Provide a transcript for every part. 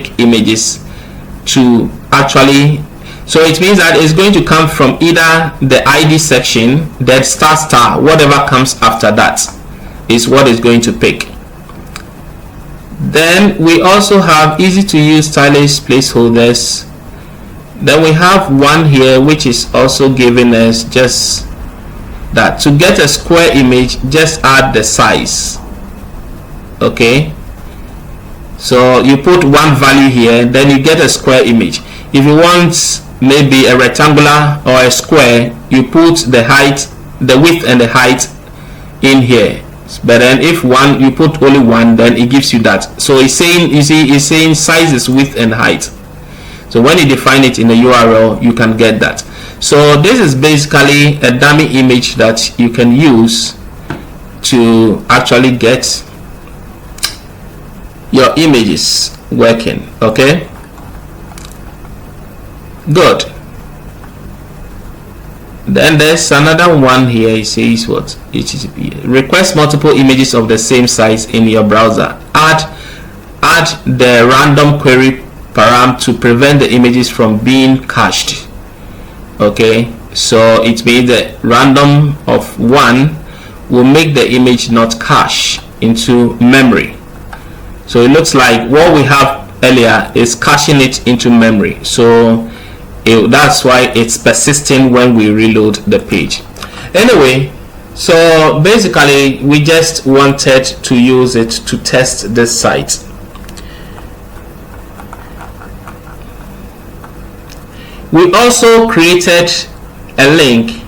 pick images to actually, so it means that it's going to come from either the ID section, then star, whatever comes after that is what it's going to pick. Then we also have easy to use stylish placeholders. Then we have one here which is also giving us just that to get a square image, just add the size. Okay, so you put one value here, then you get a square image. If you want maybe a rectangular or a square, you put the height, the width and the height in here. But then if one, you put only one, then it gives you that. So it's saying, you see, it's saying sizes, width and height. So when you define it in the URL, you can get that. So this is basically a dummy image that you can use to actually get your images working. Okay, good. Then there's another one here. It says what? HTTP request multiple images of the same size in your browser. Add the random query param to prevent the images from being cached. Okay, so it means that random of 1 will make the image not cache into memory. So it looks like what we have earlier is caching it into memory. So that's why it's persisting when we reload the page. Anyway, so basically we just wanted to use it to test this site. We also created a link,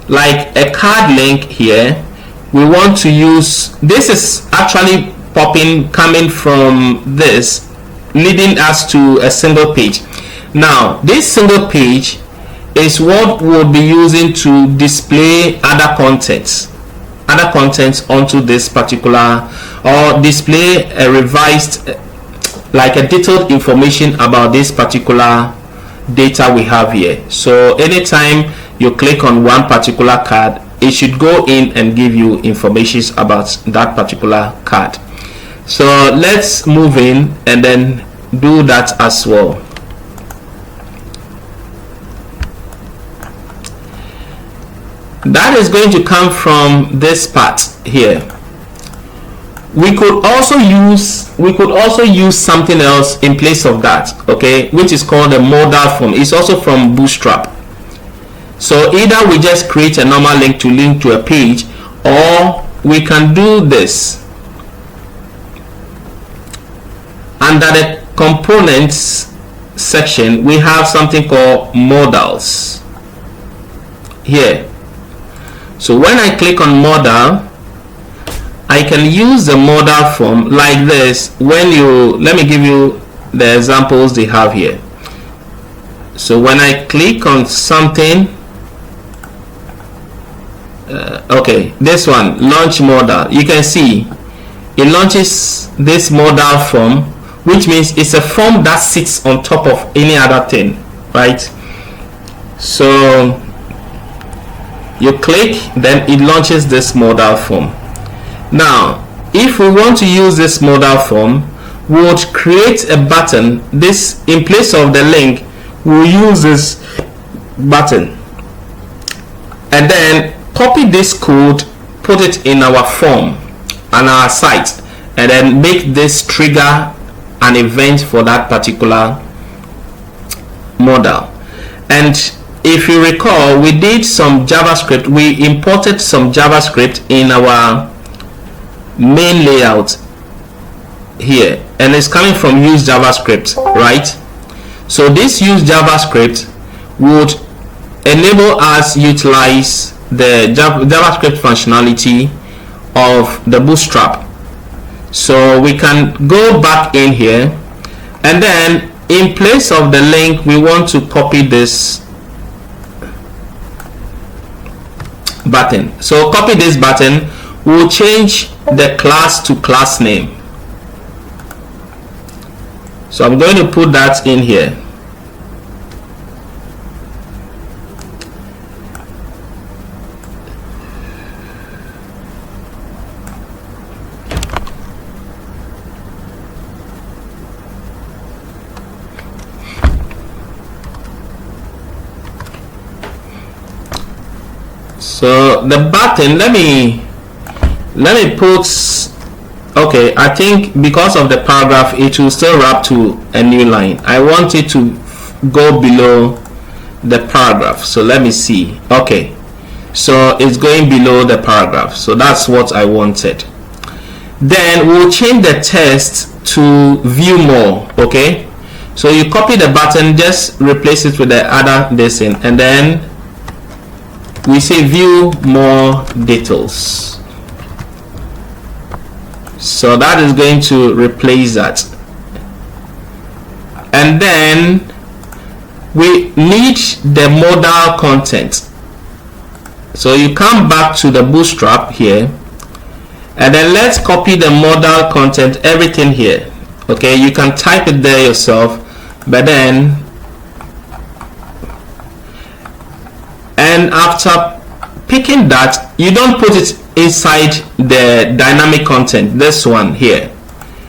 like a card link here. We want to use, this is actually coming from this, leading us to a single page. Now this single page is what we'll be using to display other contents onto this particular, or display a revised, like a detailed information about this particular data we have here. So anytime you click on one particular card, it should go in and give you information about that particular card. So let's move in and then do that as well. That is going to come from this part here. We could also use something else in place of that, okay, which is called a modal form. It's also from Bootstrap. So either we just create a normal link to a page, or we can do this. Under the components section, we have something called modals here. So when I click on modal, I can use the modal form like this. When you, let me give you the examples they have here. So when I click on something, okay, this one, launch modal, you can see it launches this modal form, which means it's a form that sits on top of any other thing, right? So you click, then it launches this modal form. Now if we want to use this modal form, we would create a button. This, in place of the link, we'll use this button and then copy this code, put it in our form and our site, and then make this trigger an event for that particular modal. And if you recall, we did some JavaScript. We imported some JavaScript in our main layout here, and it's coming from use JavaScript, right? So this use JavaScript would enable us utilize the JavaScript functionality of the Bootstrap. So we can go back in here, and then in place of the link, we want to copy this button. So copy this button. We'll change the class to class name. So I'm going to put that in here. So the button, let me put, okay, I think because of the paragraph it will still wrap to a new line. I want it to go below the paragraph, so let me see. Okay, so it's going below the paragraph, so that's what I wanted. Then we'll change the text to view more. Okay, so you copy the button, just replace it with the other this in, and then we say view more details. So that is going to replace that. And then we need the modal content. So you come back to the Bootstrap here, and then let's copy the modal content, everything here. Okay, you can type it there yourself, but then, and after picking that, you don't put it inside the dynamic content, this one here.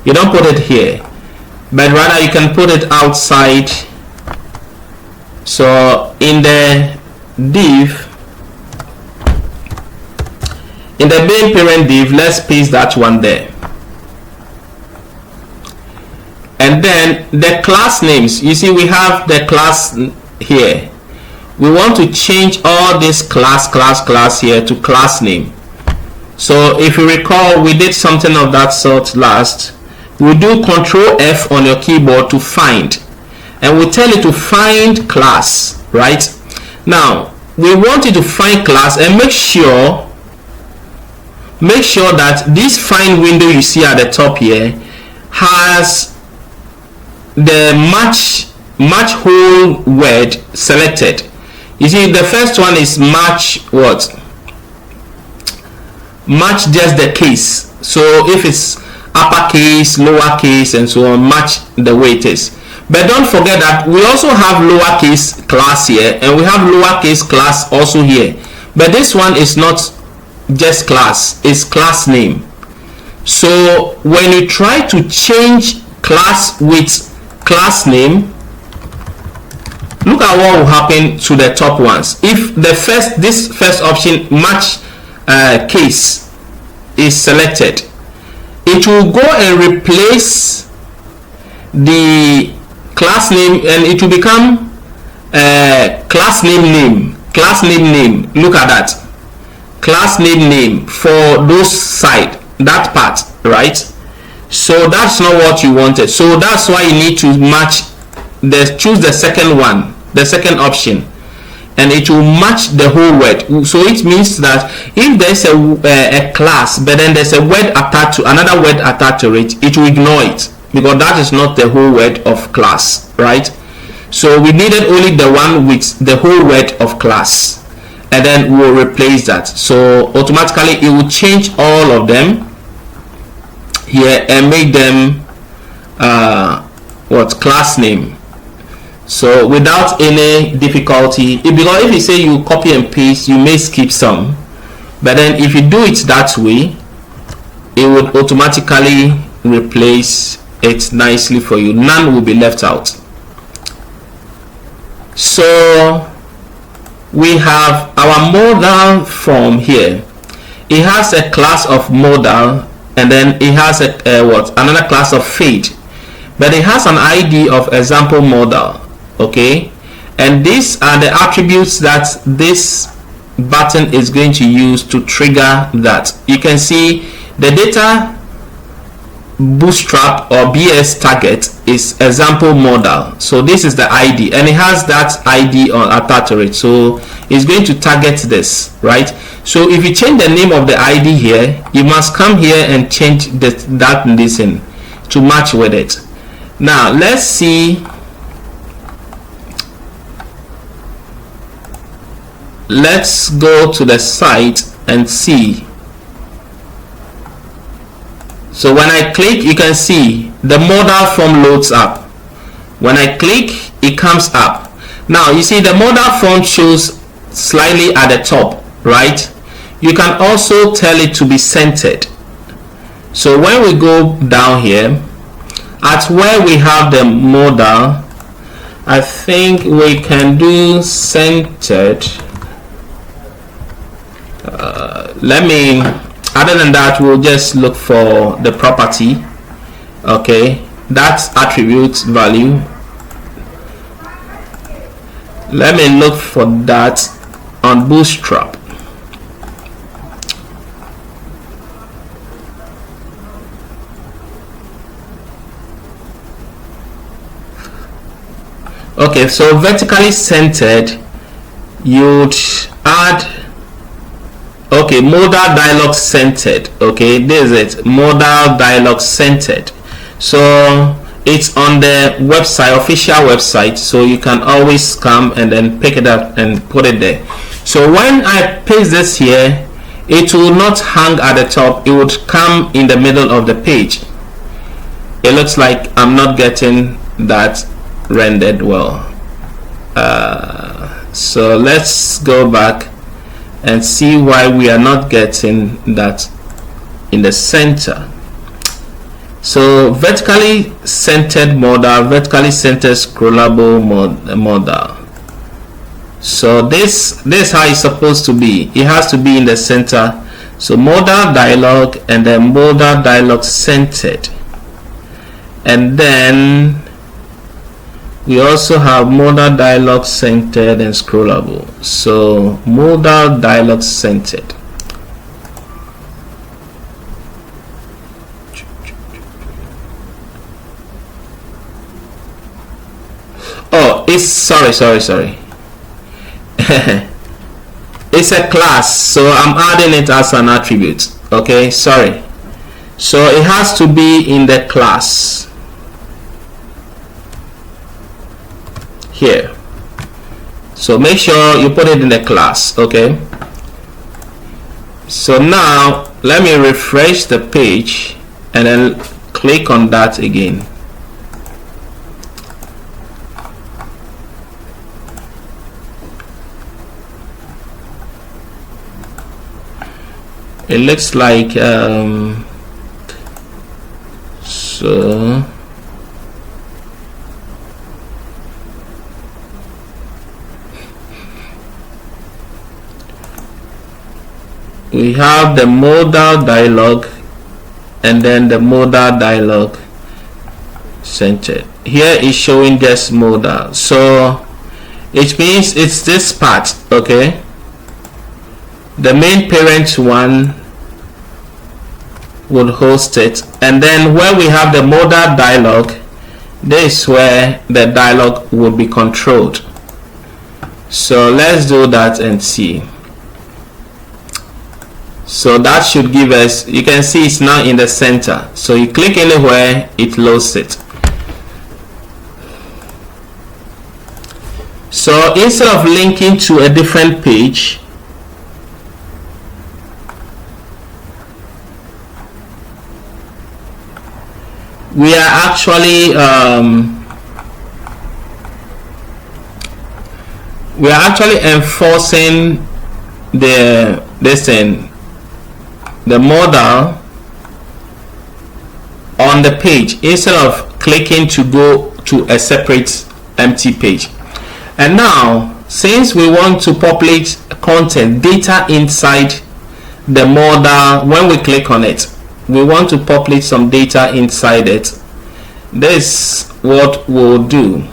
You don't put it here, but rather you can put it outside. So in the div, in the main parent div, let's paste that one there. And then the class names, you see we have the class here. We want to change all this class here to class name. So if you recall, we did something of that sort last. We do Control F on your keyboard to find, and we tell it to find class, right? Now we want it to find class, and make sure that this find window you see at the top here has the match whole word selected. You see, the first one is match what? Match just the case. So if it's uppercase, lowercase, and so on, match the way it is. But don't forget that we also have lowercase class here, and we have lowercase class also here. But this one is not just class, it's class name. So when you try to change class with class name, look at what will happen to the top ones. If this first option, match case, is selected, it will go and replace the class name, and it will become class name. Look at that, class name for those side, that part, right? So that's not what you wanted. So that's why you need to match choose the second one, the second option, and it will match the whole word. So it means that if there's a class, but then there's a word attached to another word attached to it, it will ignore it, because that is not the whole word of class, right? So we needed only the one with the whole word of class, and then we'll replace that. So automatically it will change all of them here and make them class name. So without any difficulty, because if you say you copy and paste, you may skip some, but then if you do it that way, it would automatically replace it nicely for you. None will be left out. So we have our modal form here. It has a class of modal, and then it has another class of fade, but it has an ID of example modal. Okay, and these are the attributes that this button is going to use to trigger that. You can see the data bootstrap or BS target is example modal, so this is the ID, and it has that ID attached to it, so it's going to target this, right? So if you change the name of the ID here, you must come here and change that listen to match with it. Now let's see. Let's go to the site and see. So when I click, you can see the modal form loads up. When I click, it comes up. Now you see the modal form shows slightly at the top, right? You can also tell it to be centered. So when we go down here, at where we have the modal, I think we can do centered. Other than that, we'll just look for the property. Okay, that's attribute value. Let me look for that on Bootstrap. Okay, so vertically centered, you'd add, okay, modal dialog centered. Okay, this is it, modal dialog centered. So it's on the website, official website, so you can always come and then pick it up and put it there. So when I paste this here, it will not hang at the top, it would come in the middle of the page. It looks like I'm not getting that rendered well. So let's go back and see why we are not getting that in the center. So vertically centered modal, vertically centered scrollable modal. So this is how it's supposed to be. It has to be in the center. So modal dialog and then modal dialog centered, and then we also have modal dialog centered and scrollable. So modal dialog centered. Oh, it's sorry. It's a class, so I'm adding it as an attribute. Okay, sorry. So it has to be in the class here. So make sure you put it in the class. Okay, so now let me refresh the page and then click on that again. It looks like so we have the modal dialog and then the modal dialog centered. Here is showing just modal, so it means it's this part. Okay, the main parent one would host it, and then where we have the modal dialog, this is where the dialog would be controlled. So let's do that and see. So that should give us, you can see it's now in the center, so you click anywhere, it loads it. So instead of linking to a different page, we are actually enforcing the modal on the page instead of clicking to go to a separate empty page. And now, since we want to populate content, data inside the modal, when we click on it, we want to populate some data inside it. This is what we'll do.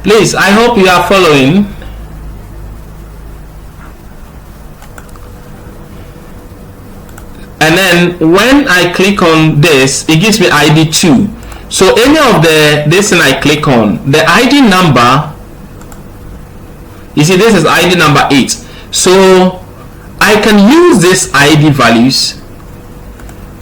Please, I hope you are following. And then when I click on this, it gives me ID 2. So any of this thing I click on, the ID number, you see this is ID number 8. So I can use this ID values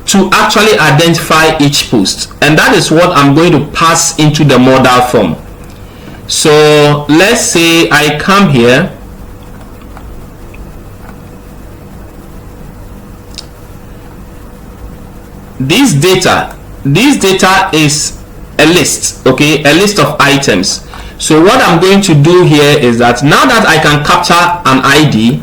to actually identify each post, and that is what I'm going to pass into the modal form. So let's say I come here, this data is a list, okay, a list of items. So what I'm going to do here is that now that I can capture an ID,